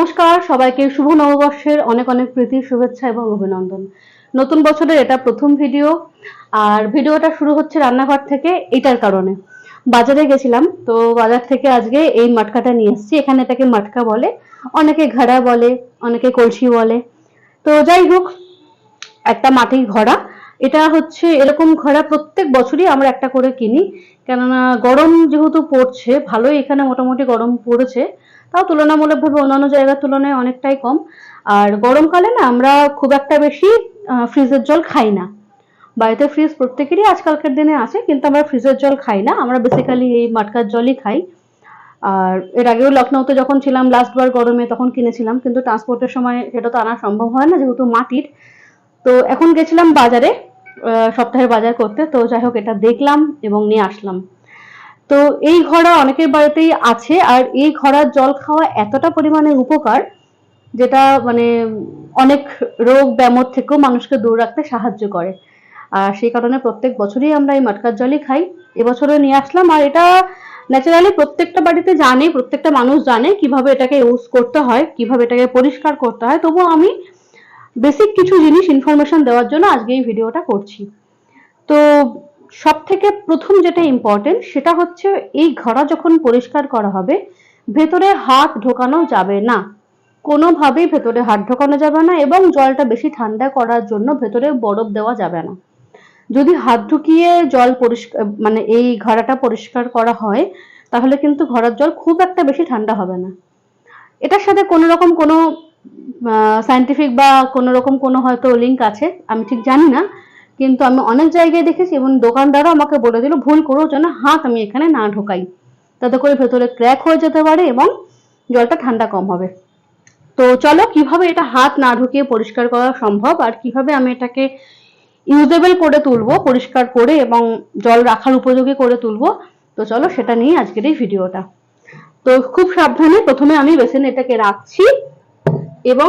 নমস্কার সবাইকে শুভ নববর্ষের অনেক অনেক প্রীতি শুভেচ্ছা এবং অভিনন্দন। নতুন বছরের এটা প্রথম ভিডিও আর ভিডিওটা শুরু হচ্ছে রান্নাঘর থেকে এটার কারণে বাজারে গেছিলাম তো বাজার থেকে আজকে এই মটকাটা নিয়ে এসেছি। এখানে এটাকে মটকা বলে, অনেকে ঘড়া বলে, অনেকে কলসি বলে। তো যাই হোক, একটা মাটির ঘড়া। এটা হচ্ছে এরকম ঘড়া প্রত্যেক বছরই আমরা একটা করে কিনি, কেননা গরম যেহেতু পড়ছে, ভালোই এখানে মোটামুটি গরম পড়েছে, তাও তুলনামূলকভাবে অন্যান্য জায়গার তুলনায় অনেকটাই কম। আর গরমকালে না আমরা খুব একটা বেশি ফ্রিজের জল খাই না। বাড়িতে ফ্রিজ প্রত্যেকেরই আজকালকার দিনে আছে, কিন্তু আমরা ফ্রিজের জল খাই না, আমরা বেসিক্যালি এই মটকার জলই খাই। আর এর আগেও লখনৌতে যখন ছিলাম লাস্ট বার গরমে তখন কিনেছিলাম, কিন্তু ট্রান্সপোর্টের সময় সেটা তো আনা সম্ভব হয় না যেহেতু মাটির। তো এখন গেছিলাম বাজারে সপ্তাহের বাজার করতে, তো যাই হোক এটা দেখলাম এবং নিয়ে আসলাম। তো এই ঘড়া অনেকের বাড়িতেই আছে, আর এই ঘড়ার জল খাওয়া এতটা পরিমাণে উপকার, যেটা মানে অনেক রোগ ব্যামোর থেকেও মানুষকে দূর রাখতে সাহায্য করে। আর সেই কারণে প্রত্যেক বছরই আমরা এই মটকার জলই খাই। এবছরও নিয়ে আসলাম। আর এটা ন্যাচারালি প্রত্যেকটা বাড়িতে জানে, প্রত্যেকটা মানুষ জানে কিভাবে এটাকে ইউজ করতে হয়, কিভাবে এটাকে পরিষ্কার করতে হয়। তবুও আমি বেসিক কিছু জিনিস ইনফরমেশন দেওয়ার জন্য আজকে এই ভিডিওটা করছি। তো সব থেকে প্রথম যেটা ইম্পর্টেন্ট সেটা হচ্ছে এই ঘড়া যখন পরিষ্কার করা হবে ভেতরে হাত ঢোকানো যাবে না, কোনোভাবেই ভেতরে হাত ঢোকানো যাবে না, এবং জলটা বেশি ঠান্ডা করার জন্য ভেতরে বরফ দেওয়া যাবে না। যদি হাত ঢুকিয়ে জল পরিষ্কার মানে এই ঘড়াটা পরিষ্কার করা হয় তাহলে কিন্তু ঘড়ার জল খুব একটা বেশি ঠান্ডা হবে না। এটার সাথে কোনো রকম কোনো সায়েন্টিফিক বা কোনো রকম কোনো হয়তো লিঙ্ক আছে, আমি ঠিক জানি না, কিন্তু আমি অনেক জায়গায় দেখেছি এবং দোকানদারও আমাকে বলে দিল ভুল করো যেন হাত আমি এখানে না ঢোকাই, তাতে করে ভেতরে ক্র্যাক হয়ে যেতে পারে এবং জলটা ঠান্ডা কম হবে। তো চলো কিভাবে এটা হাত না ঢুকিয়ে পরিষ্কার করা সম্ভব আর কিভাবে আমি এটাকে ইউজেবল করে তুলবো, পরিষ্কার করে এবং জল রাখার উপযোগী করে তুলবো, তো চলো সেটা নিয়ে আজকের এই ভিডিওটা। তো খুব সাবধানে প্রথমে আমি বেসিনে এটাকে রাখছি, এবং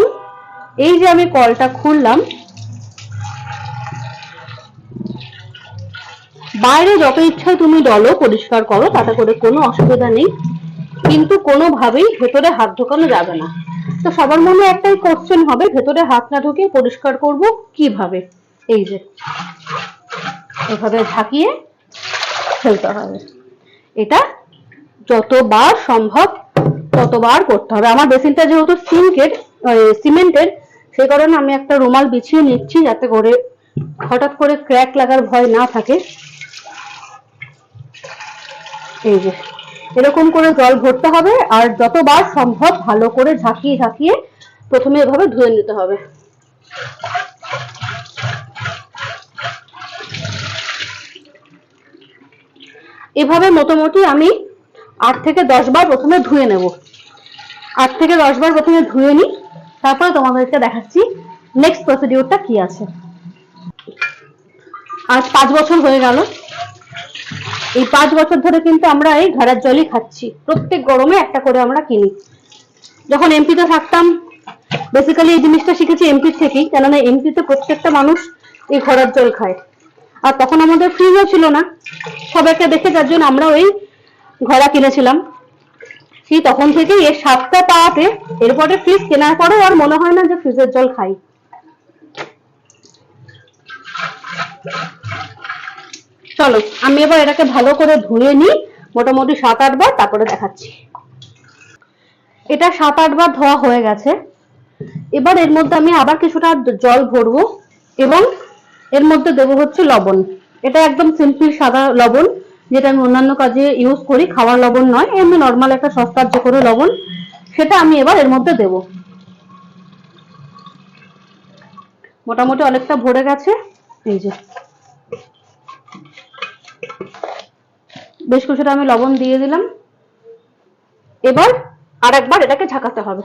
এই যে আমি কলটা খুললাম, বাইরে যত ইচ্ছায় তুমি ডলো পরিষ্কার করো, তাতে করে কোনো অসুবিধা নেই, কিন্তু কোনোভাবেই ভেতরে হাত ঢোকানো যাবে না। তো সবার মনে একটাই কোশ্চেন হবে ভেতরে হাত না ঢুকিয়ে পরিষ্কার করব কিভাবে। এই যে এভাবে ঝাঁকিয়ে ফেলতে হবে, এটা যতবার সম্ভব ততবার করতে হবে। আমার বেসিনটা যেহেতু সিমেন্টের, সেই কারণে আমি একটা রুমাল বিছিয়ে নিচ্ছি যাতে করে হঠাৎ করে ক্র্যাক লাগার ভয় না থাকে। এই যে এরকম করে জল ভরতে হবে, আর যতবার সম্ভব ভালো করে ঝাঁকিয়ে ঝাঁকিয়ে প্রথমে এভাবে ধুয়ে নিতে হবে। এভাবে মোটামুটি আমি 8 থেকে 10 বার প্রথমে ধুয়ে নেব। 8 থেকে 10 বার প্রথমে ধুয়ে নিই, তারপরে তোমাদেরকে দেখাচ্ছি নেক্সট প্রসিডিউরটা কি আছে। আজ 5 বছর হয়ে গেল, এই 5 বছর ধরে কিন্তু আমরা এই ঘড়ার জলই খাচ্ছি। প্রত্যেক গরমে একটা করে আমরা কিনি। যখন এমপিতে থাকতাম বেসিক্যালি এই জিনিসটা শিখেছি এমপি থেকেই, কেননা এমপিতে প্রত্যেকটা মানুষ এই ঘড়ার জল খায়। আর তখন আমাদের ফ্রিজও ছিল না, সবাইকে দেখে যার জন্য আমরা ওই ঘড়া কিনেছিলাম। সেই তখন থেকেই এর স্বাদটা পাওয়াতে এরপরে ফ্রিজ কেনার পরেও আর মনে হয় না যে ফ্রিজের জল খাই। চলো আমি এবার এটাকে ভালো করে ধুয়ে নিই, মোটামুটি 7-8 বার, তারপরে দেখাচ্ছি। এটা 7-8 বার ধোয়া হয়ে গেছে। এবার এর মধ্যে আমি আবার কিছুটা জল ভরবো এবং এর মধ্যে দেবো হচ্ছে লবণ। এটা একদম সিম্পল সাদা লবণ, যেটা আমি অন্যান্য কাজে ইউজ করি, খাওয়ার লবণ নয়, এমনি নর্মাল একটা সস্তার যে করে লবণ, সেটা আমি এবার এর মধ্যে দেবো। মোটামুটি অনেকটা ভরে গেছে, এই যে বেশ কিছুটা আমি লবণ দিয়ে দিলাম। এবার আরেকবার এটাকে ঝাঁকাতে হবে।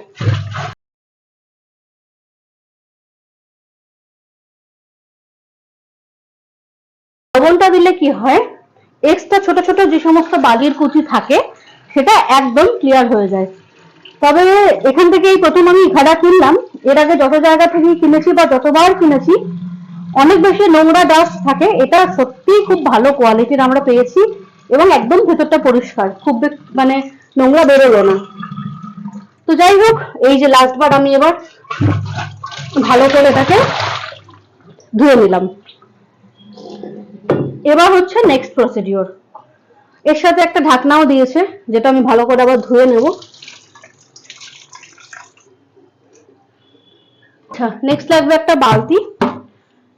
লবণটা দিলে কি হয়, এক্সট্রা ছোট ছোট যে সমস্ত বালির কুচি থাকে সেটা একদম ক্লিয়ার হয়ে যায়। তবে এখান থেকে এই প্রথম আমি ঘড়া কিনলাম, এর আগে যত জায়গা থেকে কিনেছি বা যতবার কিনেছি অনেক বেশি নোংরা ডাস্ট থাকে। এটা সত্যি খুব ভালো কোয়ালিটির আমরা পেয়েছি এবং একদম ভেতরটা পরিষ্কার, খুব মানে নোংরা বেরোলো না। তো তো যাই হোক, এই যে লাস্ট বার আমি এবার ভালো করে এটাকে ধুয়ে নিলাম। এবার হচ্ছে নেক্সট প্রসিডিওর। এর সাথে একটা ঢাকনাও দিয়েছে, যেটা আমি ভালো করে আবার ধুয়ে নেব। আচ্ছা, নেক্সট লাগবে একটা বালতি।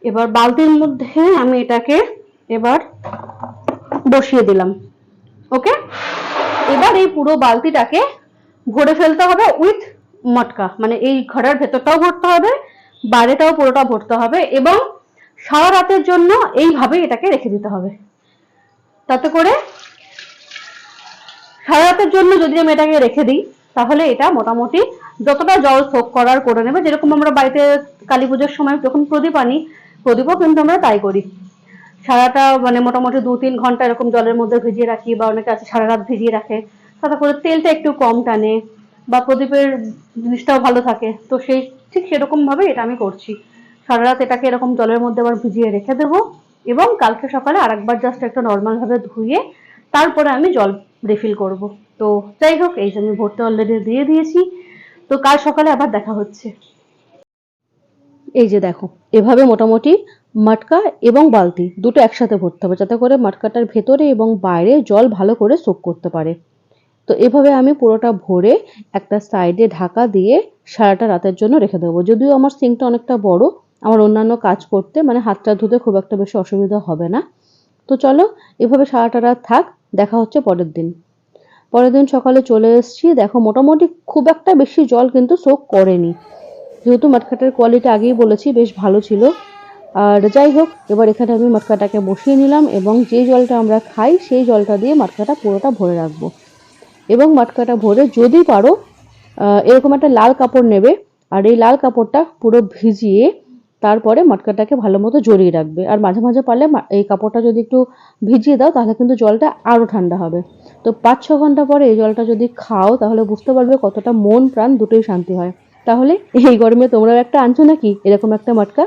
এবার বালতির মধ্যে আমি এটাকে এবার বসিয়ে দিলাম। ওকে, এবার এই পুরো বালতিটাকে ভরে ফেলতে হবে উইথ মটকা, মানে এই ঘরের ভেতরটাও ভরতে হবে, বাইরেটাও পুরোটা ভরতে হবে, এবং সারা রাতের জন্য এইভাবে এটাকে রেখে দিতে হবে। তাতে করে সারা রাতের জন্য যদি আমি এটাকে রেখে দিই, তাহলে এটা মোটামুটি যতটা জল সোক করার করে নেবে। যেরকম আমরা বাড়িতে কালী পুজোর সময় যখন প্রদীপ আনি, প্রদীপও কিন্তু আমরা তাই করি, সারাটা মানে মোটামুটি 2-3 ঘন্টা এরকম জলের মধ্যে ভিজিয়ে রাখি, বা অনেকে আছে সারা রাত ভিজিয়ে রাখে, তাতে করে তেলটা একটু কম টানে বা প্রদীপের জিনিসটাও ভালো থাকে। তো ঠিক সেরকম ভাবে এটা আমি করছি। সারা রাত এটাকে এরকম জলের মধ্যে আবার ভিজিয়ে রেখে দেবো, এবং কালকে সকালে আরেকবার জাস্ট একটা নর্মাল ভাবে ধুয়ে তারপরে আমি জল রিফিল করব। তো যাই হোক, এই যে আমি ভরতে অলরেডি দিয়ে দিয়েছি। তো কাল সকালে আবার দেখা হচ্ছে। এই যে দেখো, এভাবে মোটামুটি মটকা এবং বালতি দুটো একসাথে ভরতে হবে, যাতে করে মটকাটার ভেতরে এবং বাইরে জল ভালো করে সোক করতে পারে। তো এভাবে আমি পুরোটা ভরে একটা সাইডে ঢাকা দিয়ে সারাটা রাতের জন্য রেখে দেবো। যদিও আমার সিঙ্কটা অনেকটা বড়, আমার অন্যান্য কাজ করতে মানে হাতটা ধুতে খুব একটা বেশি অসুবিধা হবে না। তো চলো, এভাবে সারাটা রাত থাক, দেখা হচ্ছে পরের দিন। পরের দিন সকালে চলে এসেছি, দেখো মোটামুটি খুব একটা বেশি জল কিন্তু সোক করেনি, যেহেতু মটকাটার কোয়ালিটি আগেই বলেছি বেশ ভালো ছিল। আর যাই হোক, এবার এখানে আমি মটকাটাকে বসিয়ে নিলাম, এবং যে জলটা আমরা খাই সেই জলটা দিয়ে মটকাটা পুরোটা ভরে রাখবো। এবং মটকাটা ভরে যদি পারো এরকম একটা লাল কাপড় নেবে, আর এই লাল কাপড়টা পুরো ভিজিয়ে তারপরে মটকাটাকে ভালো মতো জড়িয়ে রাখবে। আর মাঝে মাঝে পারলে এই কাপড়টা যদি একটু ভিজিয়ে দাও, তাহলে কিন্তু জলটা আরও ঠান্ডা হবে। তো 5-6 ঘন্টা পরে এই জলটা যদি খাও, তাহলে বুঝতে পারবে কতটা মন প্রাণ দুটোই শান্তি হয়। তাহলে এই গরমে তোমরাও একটা আনছো নাকি এরকম একটা মটকা?